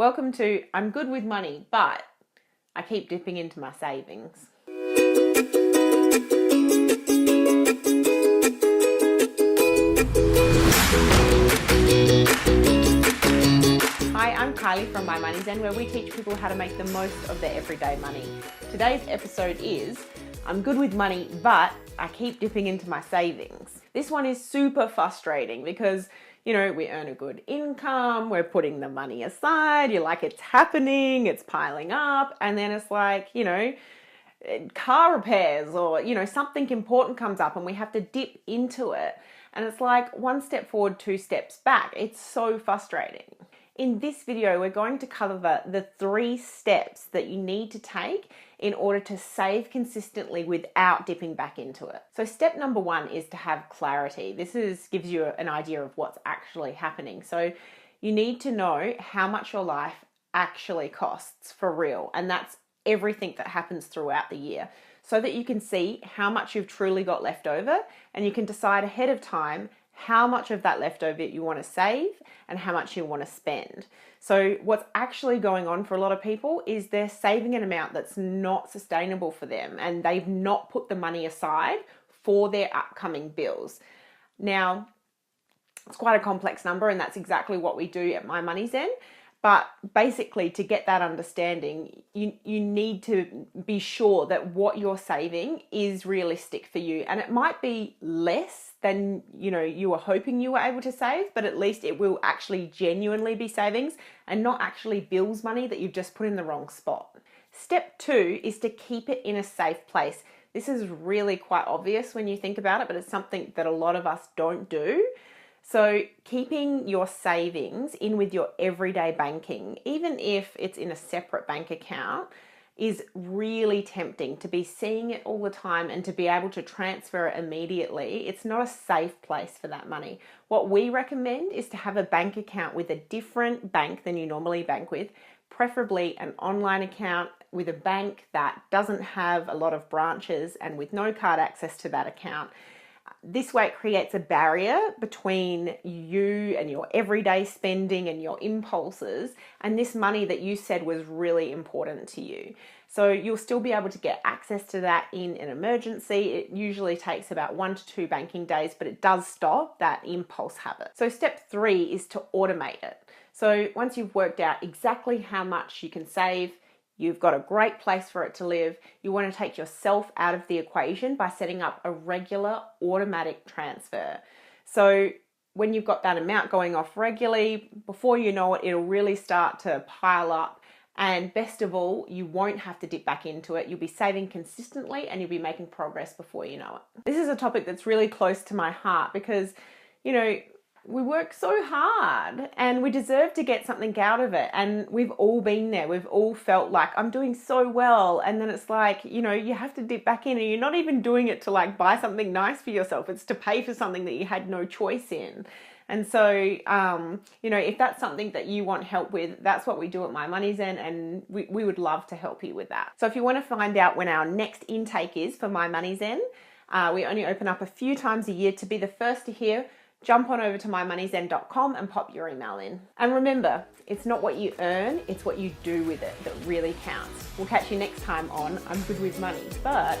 Welcome to I'm good with money, but I keep dipping into my savings. Hi, I'm Kylie from My Money Zen, where we teach people how to make the most of their everyday money. Today's episode is I'm good with money, but I keep dipping into my savings. This one is super frustrating because we earn a good income, we're putting the money aside, you're like, it's happening, it's piling up, and then it's like, car repairs or, something important comes up and we have to dip into it. And it's like one step forward, two steps back. It's so frustrating. In this video, we're going to cover the 3 steps that you need to take in order to save consistently without dipping back into it. So step number 1 is to have clarity. This gives you an idea of what's actually happening. So you need to know how much your life actually costs for real. And that's everything that happens throughout the year, so that you can see how much you've truly got left over and you can decide ahead of time how much of that leftover you want to save and how much you want to spend. So what's actually going on for a lot of people is they're saving an amount that's not sustainable for them and they've not put the money aside for their upcoming bills. Now, it's quite a complex number and that's exactly what we do at My Money Zen. But basically, to get that understanding, you need to be sure that what you're saving is realistic for you. And it might be less than, you were hoping you were able to save, but at least it will actually genuinely be savings and not actually bills money that you've just put in the wrong spot. Step 2 is to keep it in a safe place. This is really quite obvious when you think about it, but it's something that a lot of us don't do. So keeping your savings in with your everyday banking, even if it's in a separate bank account, is really tempting to be seeing it all the time and to be able to transfer it immediately. It's not a safe place for that money. What we recommend is to have a bank account with a different bank than you normally bank with, preferably an online account with a bank that doesn't have a lot of branches and with no card access to that account. This way it creates a barrier between you and your everyday spending and your impulses and this money that you said was really important to you. So you'll still be able to get access to that in an emergency. It usually takes about 1 to 2 banking days, but it does stop that impulse habit. So step 3 is to automate it. So once you've worked out exactly how much you can save, you've got a great place for it to live, you want to take yourself out of the equation by setting up a regular automatic transfer. So when you've got that amount going off regularly, before you know it, it'll really start to pile up. And best of all, you won't have to dip back into it. You'll be saving consistently and you'll be making progress before you know it. This is a topic that's really close to my heart because, we work so hard and we deserve to get something out of it. And we've all been there. We've all felt like I'm doing so well. And then it's like, you have to dip back in and you're not even doing it to like buy something nice for yourself. It's to pay for something that you had no choice in. And so, if that's something that you want help with, that's what we do at My Money Zen, and we would love to help you with that. So if you want to find out when our next intake is for My Money Zen, we only open up a few times a year. To be the first to hear, jump on over to mymoneyzen.com and pop your email in. And remember, it's not what you earn, it's what you do with it that really counts. We'll catch you next time on I'm Good with Money, but